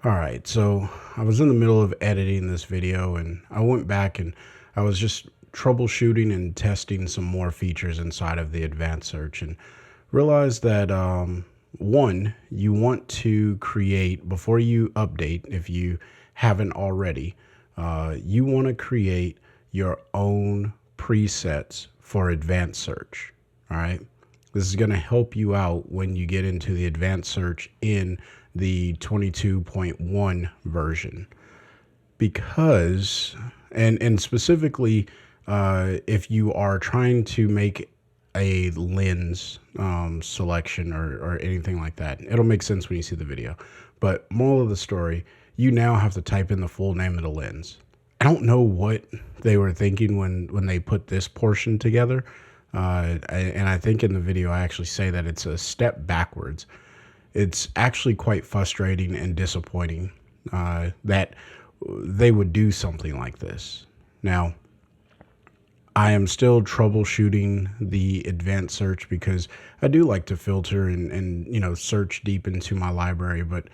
All right, so I was in the middle of editing this video and I went back and I was just troubleshooting and testing some more features inside of the advanced search and realized that one, you want to create, before you update, if you haven't already, you want to create your own presets for advanced search. All right. This is going to help you out when you get into the advanced search in the 22.1 version because, and specifically, if you are trying to make a lens selection or anything like that, it'll make sense when you see the video. But moral of the story, you now have to type in the full name of the lens. I don't know what they were thinking when they put this portion together. And I think in the video, I actually say that it's a step backwards. It's actually quite frustrating and disappointing that they would do something like this. Now, I am still troubleshooting the advanced search because I do like to filter and search deep into my library, but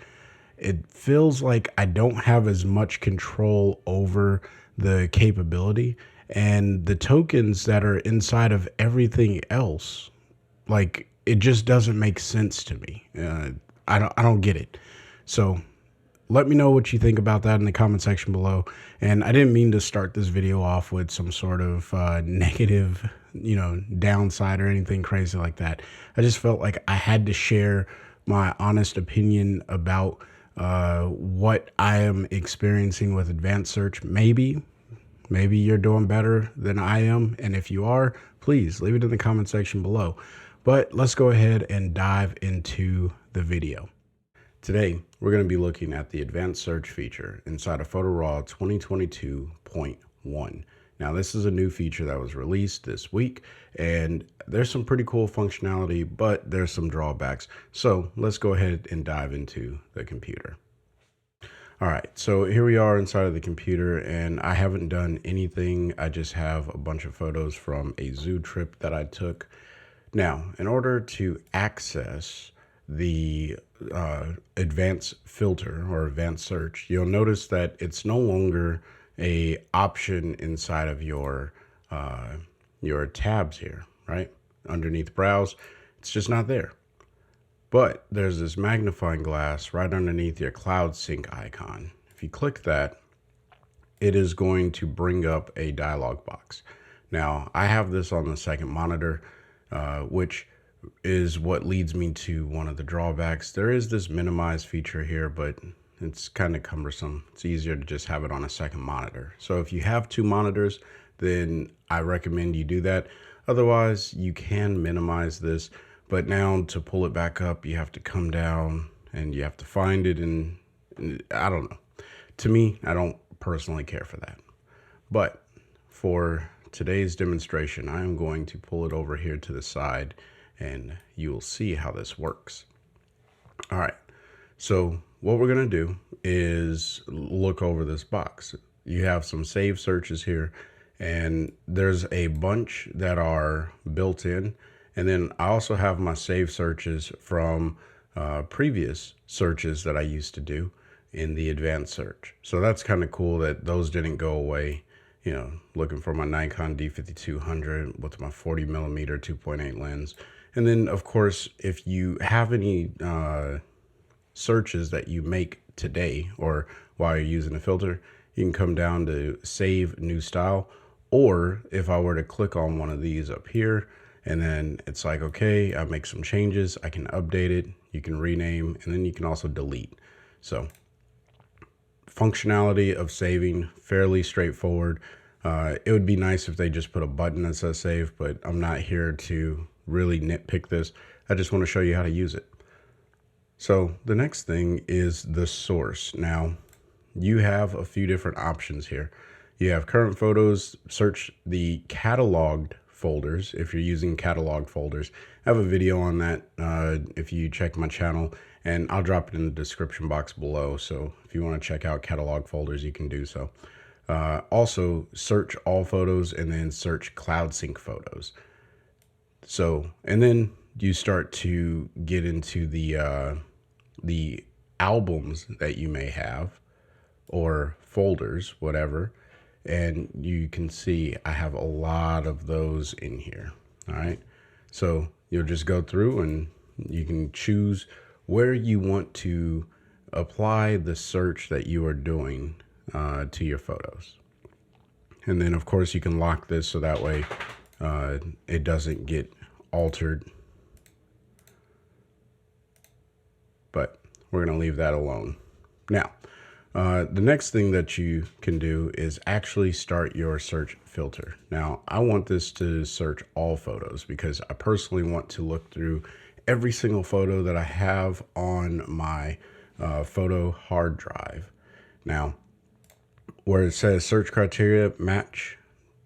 it feels like I don't have as much control over the capability and the tokens that are inside of everything else. Like, it just doesn't make sense to me. I don't get it. So let me know what you think about that in the comment section below. And I didn't mean to start this video off with some sort of negative, downside or anything crazy like that. I just felt like I had to share my honest opinion about what I am experiencing with advanced search. Maybe you're doing better than I am. And if you are, please leave it in the comment section below. But let's go ahead and dive into the video. Today, we're going to be looking at the advanced search feature inside of Photo Raw 2022.1. Now, this is a new feature that was released this week, and there's some pretty cool functionality, but there's some drawbacks. So let's go ahead and dive into the computer. All right, so here we are inside of the computer, and I haven't done anything. I just have a bunch of photos from a zoo trip that I took. Now, in order to access the advanced filter or advanced search, you'll notice that it's no longer a option inside of your tabs here, right? Underneath browse, it's just not there. But there's this magnifying glass right underneath your cloud sync icon. If you click that, it is going to bring up a dialog box. Now, I have this on the second monitor, which is what leads me to one of the drawbacks. There is this minimize feature here, but it's kind of cumbersome. It's easier to just have it on a second monitor. So if you have two monitors, then I recommend you do that. Otherwise, you can minimize this, but now to pull it back up, you have to come down and you have to find it. And I don't know. To me, I don't personally care for that. But for today's demonstration, I am going to pull it over here to the side and you will see how this works. All right, so what we're gonna do is look over this box. You have some saved searches here, and there's a bunch that are built in. And then I also have my saved searches from previous searches that I used to do in the advanced search. So that's kind of cool that those didn't go away. Looking for my Nikon D5200 with my 40mm 2.8 lens. And then, of course, if you have any searches that you make today or while you're using a filter, you can come down to Save New Style. Or if I were to click on one of these up here, and then it's like, okay, I make some changes, I can update it, you can rename, and then you can also delete. So functionality of saving, fairly straightforward. It would be nice if they just put a button that says save, but I'm not here to really nitpick this. I just want to show you how to use it. So the next thing is the source. Now, you have a few different options here. You have current photos, search the cataloged folders if you're using cataloged folders. I have a video on that if you check my channel, and I'll drop it in the description box below. So if you want to check out catalog folders, you can do so. Also, search all photos and then search cloud sync photos. So, and then you start to get into the albums that you may have or folders, whatever. And you can see I have a lot of those in here. All right. So you'll just go through and you can choose where you want to apply the search that you are doing to your photos. And then, of course, you can lock this so that way it doesn't get altered. But we're going to leave that alone. Now, the next thing that you can do is actually start your search filter. Now, I want this to search all photos because I personally want to look through every single photo that I have on my photo hard drive. Now, where it says search criteria match,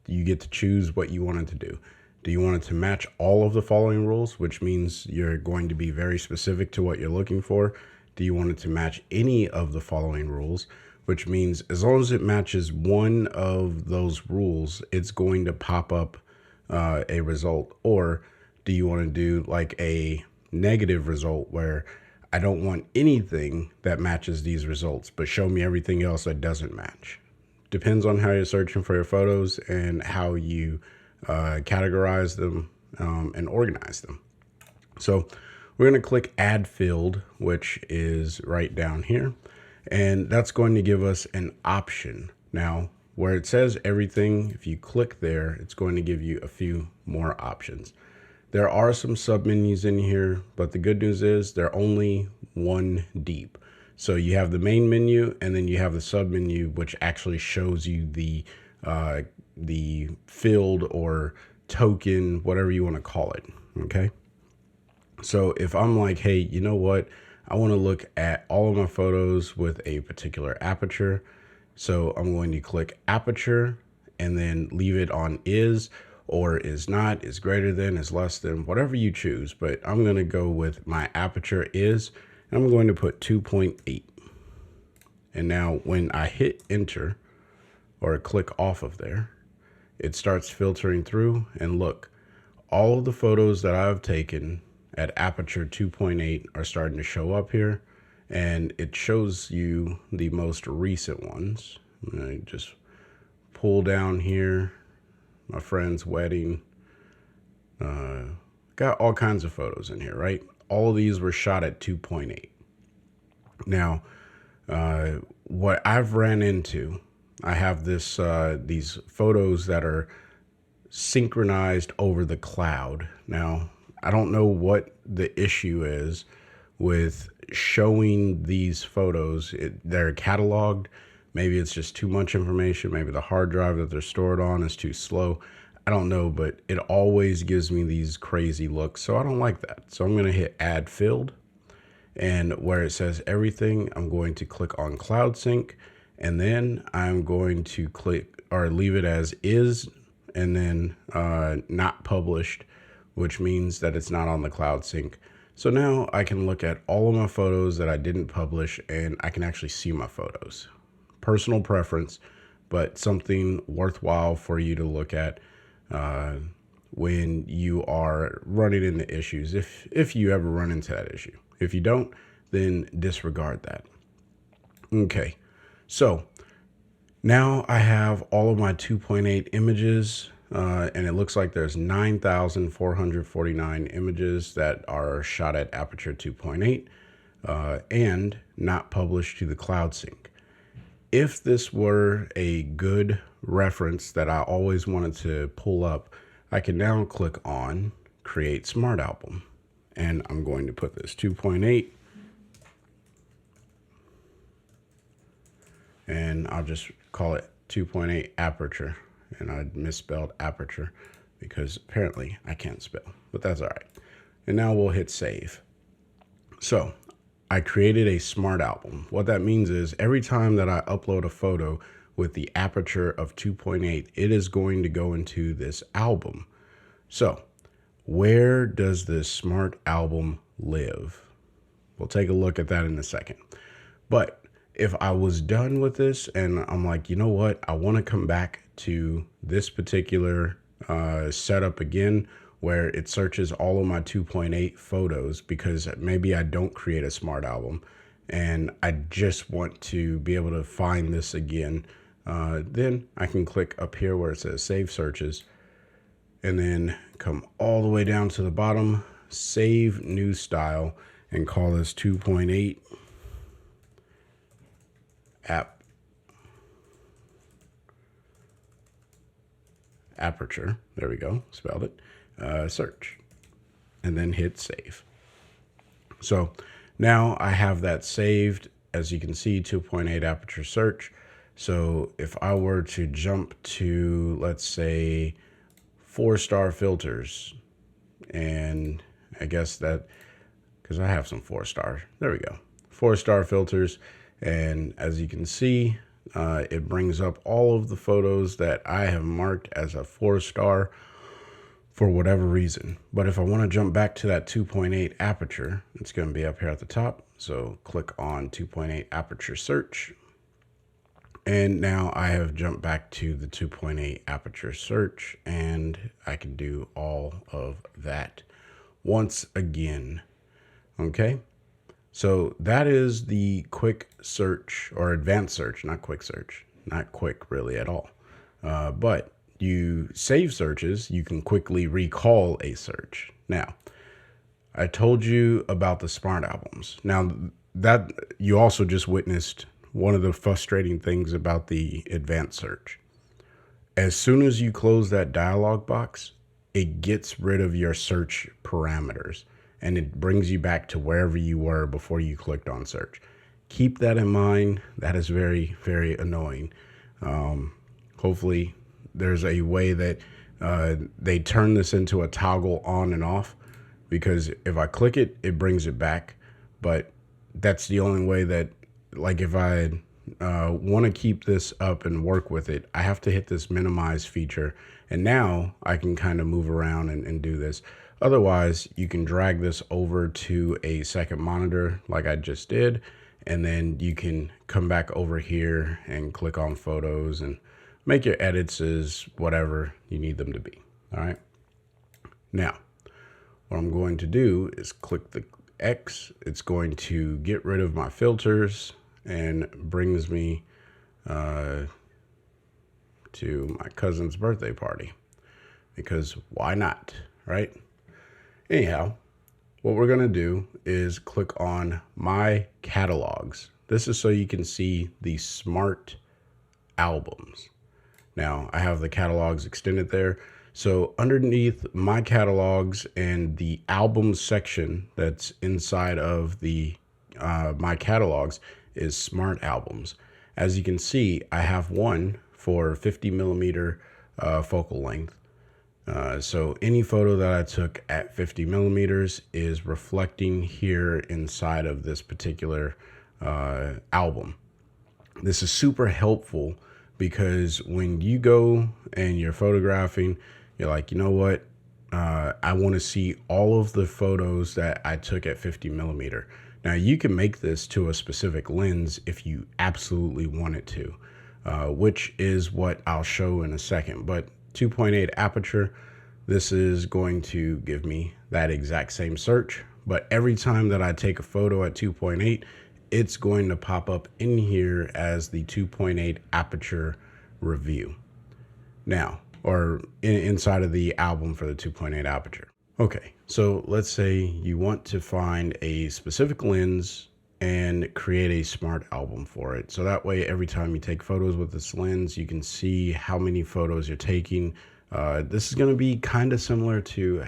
you get to choose what you want it to do. Do you want it to match all of the following rules, which means you're going to be very specific to what you're looking for? Do you want it to match any of the following rules, which means as long as it matches one of those rules, it's going to pop up a result? Or do you want to do like a negative result where I don't want anything that matches these results, but show me everything else that doesn't match? Depends on how you're searching for your photos and how you categorize them and organize them. So we're going to click add field, which is right down here. And that's going to give us an option. Now, where it says everything, if you click there, it's going to give you a few more options. There are some submenus in here, but the good news is they're only one deep. So you have the main menu and then you have the submenu, which actually shows you the field or token, whatever you want to call it. Okay. So if I'm like, hey, you know what? I want to look at all of my photos with a particular aperture. So I'm going to click aperture and then leave it on is or is not, is greater than, is less than, whatever you choose. But I'm going to go with my aperture is, and I'm going to put 2.8. And now when I hit enter or click off of there, it starts filtering through, and look, all of the photos that I've taken at aperture 2.8 are starting to show up here, and it shows you the most recent ones. I just pull down here, my friend's wedding, got all kinds of photos in here, right? All of these were shot at 2.8. Now, what I've ran into, I have these photos that are synchronized over the cloud. Now, I don't know what the issue is with showing these photos. They're cataloged. Maybe it's just too much information. Maybe the hard drive that they're stored on is too slow. I don't know, but it always gives me these crazy looks. So I don't like that. So I'm going to hit add field. And where it says everything, I'm going to click on Cloud Sync. And then I'm going to click or leave it as is, and then not published, which means that it's not on the Cloud Sync. So now I can look at all of my photos that I didn't publish, and I can actually see my photos. Personal preference, but something worthwhile for you to look at when you are running into issues, if you ever run into that issue. If you don't, then disregard that. Okay, so now I have all of my 2.8 images, and it looks like there's 9,449 images that are shot at aperture 2.8 and not published to the Cloud Sync. If this were a good reference that I always wanted to pull up, I can now click on Create Smart Album. And I'm going to put this 2.8. And I'll just call it 2.8 aperture. And I misspelled aperture because apparently I can't spell, but that's all right. And now we'll hit save. So I created a smart album. What that means is every time that I upload a photo with the aperture of 2.8, it is going to go into this album. So where does this smart album live? We'll take a look at that in a second. But if I was done with this and I'm like, you know what, I want to come back to this particular setup again, where it searches all of my 2.8 photos because maybe I don't create a smart album and I just want to be able to find this again, then I can click up here where it says Save Searches, and then come all the way down to the bottom, Save New Style, and call this 2.8 aperture. There we go, spelled it. Search, and then hit Save. So now I have that saved. As you can see, 2.8 aperture search. So if I were to jump to, let's say, 4-star filters, and I guess that, because I have some 4-star, there we go, 4-star filters, and as you can see, it brings up all of the photos that I have marked as a 4-star for whatever reason. But if I want to jump back to that 2.8 aperture, it's going to be up here at the top. So click on 2.8 aperture search. And now I have jumped back to the 2.8 aperture search, and I can do all of that once again. Okay. So that is the quick search, or advanced search, not quick search, not quick really at all. But you save searches, you can quickly recall a search. Now, I told you about the smart albums. Now, that you also just witnessed one of the frustrating things about the advanced search. As soon as you close that dialog box, it gets rid of your search parameters, and it brings you back to wherever you were before you clicked on search. Keep that in mind. That is very, very annoying. Hopefully there's a way that they turn this into a toggle on and off, because if I click it, it brings it back. But that's the only way that, like, if I want to keep this up and work with it, I have to hit this minimize feature. And now I can kind of move around and do this. Otherwise, you can drag this over to a second monitor like I just did, and then you can come back over here and click on photos and make your edits as whatever you need them to be. All right. Now, what I'm going to do is click the X. It's going to get rid of my filters and brings me to my cousin's birthday party, because why not, right? Anyhow, what we're going to do is click on My Catalogs. This is so you can see the smart albums. Now, I have the catalogs extended there. So underneath My Catalogs and the albums section that's inside of the My Catalogs is Smart Albums. As you can see, I have one for 50 millimeter focal length. So any photo that I took at 50 millimeters is reflecting here inside of this particular album. This is super helpful because when you go and you're photographing, you're like, you know what? I want to see all of the photos that I took at 50 millimeter. Now you can make this to a specific lens if you absolutely want it to, which is what I'll show in a second. But 2.8 aperture, this is going to give me that exact same search. But every time that I take a photo at 2.8, it's going to pop up in here as the 2.8 aperture review. Now, or inside of the album for the 2.8 aperture. Okay, so let's say you want to find a specific lens and create a smart album for it. So that way, every time you take photos with this lens, you can see how many photos you're taking. This is going to be kind of similar to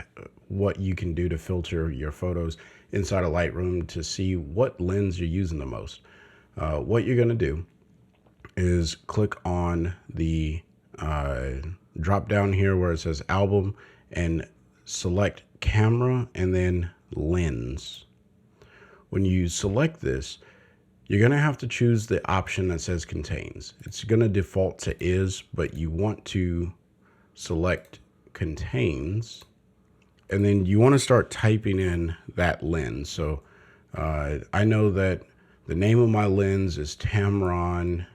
what you can do to filter your photos inside of Lightroom to see what lens you're using the most. What you're going to do is click on the drop down here where it says album and select camera and then lens. When you select this, you're going to have to choose the option that says contains. It's going to default to is, but you want to select contains, and then you want to start typing in that lens. So I know that the name of my lens is Tamron,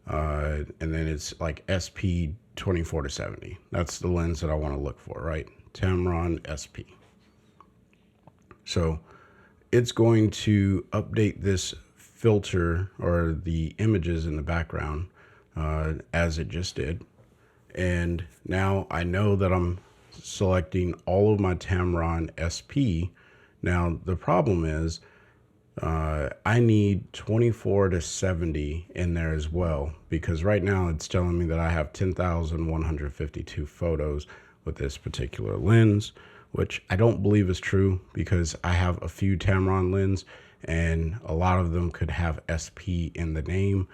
and then it's like SP 24-70. That's the lens that I want to look for, right? Tamron SP. So it's going to update this filter or the images in the background as it just did. And now I know that I'm selecting all of my Tamron SP. Now the problem is I need 24 to 70 in there as well, because right now it's telling me that I have 10,152 photos with this particular lens, which I don't believe is true, because I have a few Tamron lenses and a lot of them could have SP in the name.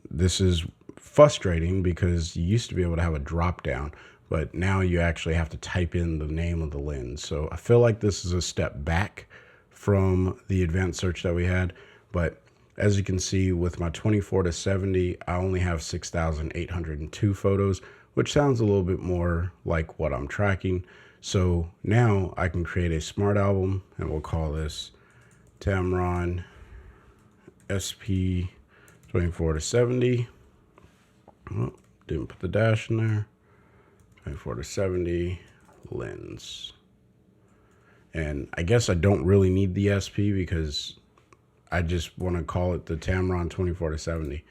This is frustrating because you used to be able to have a drop down, but now you actually have to type in the name of the lens. So I feel like this is a step back from the advanced search that we had. But as you can see, with my 24 to 70, I only have 6,802 photos, which sounds a little bit more like what I'm tracking. So now I can create a smart album, and we'll call this Tamron SP 24 to 70. Oh, didn't put the dash in there. 24 to 70 lens. And I guess I don't really need the SP because I just want to call it the Tamron 24 to 70.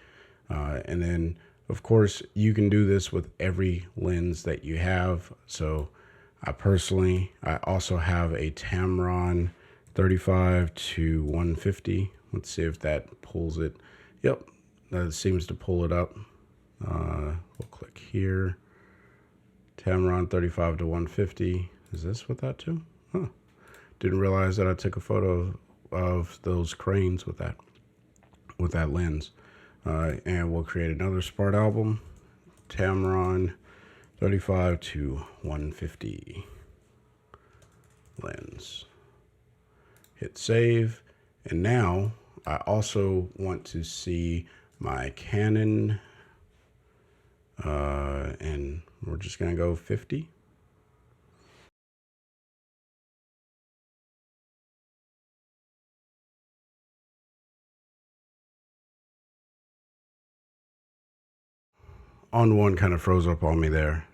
And then, of course, you can do this with every lens that you have. So I also have a Tamron 35 to 150. Let's see if that pulls it. Yep, that seems to pull it up. We'll click here. Tamron 35 to 150. Is this with that too? Huh. Didn't realize that I took a photo of those cranes with that lens. And we'll create another smart album, Tamron 35 to 150 lens. Hit save. And now I also want to see my Canon, and we're just gonna go 50. ON1 kind of froze up on me there,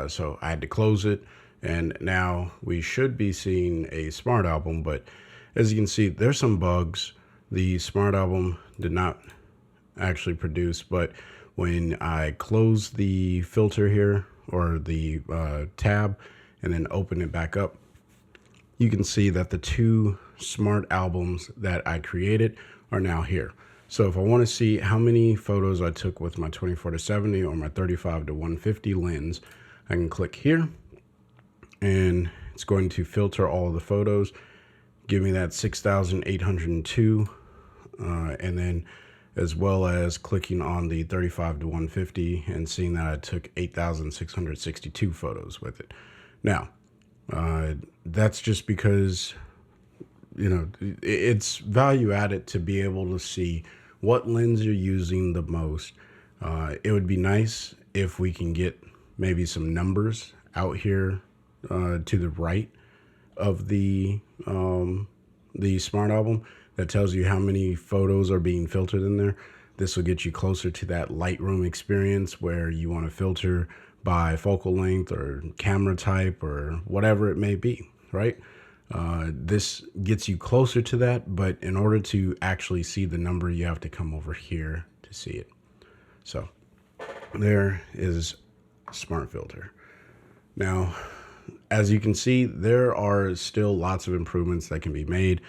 so I had to close it, and now we should be seeing a smart album. But as you can see, there's some bugs. The smart album did not actually produce, but when I close the filter here, or the tab, and then open it back up, you can see that the two smart albums that I created are now here. So if I want to see how many photos I took with my 24 to 70 or my 35 to 150 lens, I can click here, and it's going to filter all of the photos, give me that 6,802, and then as well as clicking on the 35 to 150 and seeing that I took 8,662 photos with it. Now, that's just because, you know, it's value added to be able to see what lens you're using the most. It would be nice if we can get maybe some numbers out here to the right of the smart album that tells you how many photos are being filtered in there. This will get you closer to that Lightroom experience where you want to filter by focal length or camera type or whatever it may be, right? This gets you closer to that, but in order to actually see the number, you have to come over here to see it. So there is Smart Filter. Now, as you can see, there are still lots of improvements that can be made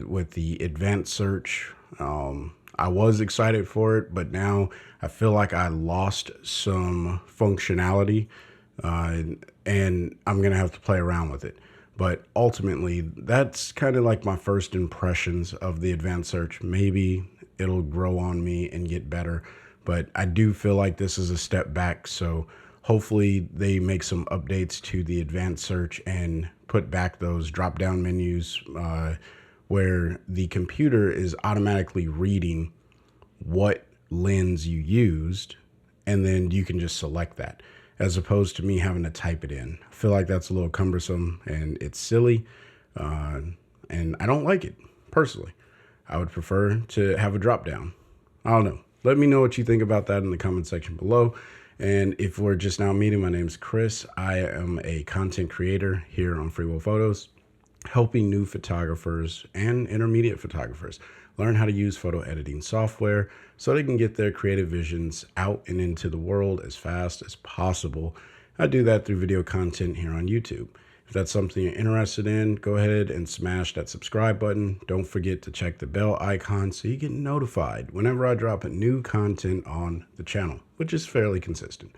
with the advanced search. I was excited for it, but now I feel like I lost some functionality, and I'm going to have to play around with it. But ultimately, that's kind of like my first impressions of the advanced search. Maybe it'll grow on me and get better, but I do feel like this is a step back. So hopefully they make some updates to the advanced search and put back those drop-down menus where the computer is automatically reading what lens you used, and then you can just select that, as opposed to me having to type it in. I feel like that's a little cumbersome and it's silly, and I don't like it personally. I would prefer to have a drop down. I don't know. Let me know what you think about that in the comment section below. And if we're just now meeting, my name's Chris. I am a content creator here on Free Will Photos. helping new photographers and intermediate photographers learn how to use photo editing software so they can get their creative visions out and into the world as fast as possible. I do that through video content here on YouTube. If that's something you're interested in, go ahead and smash that subscribe button. Don't forget to check the bell icon so you get notified whenever I drop a new content on the channel, which is fairly consistent.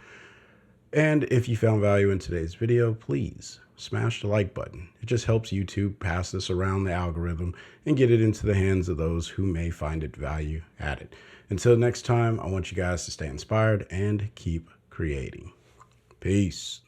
And if you found value in today's video, please smash the like button. It just helps YouTube pass this around the algorithm and get it into the hands of those who may find it value added. Until next time, I want you guys to stay inspired and keep creating. Peace.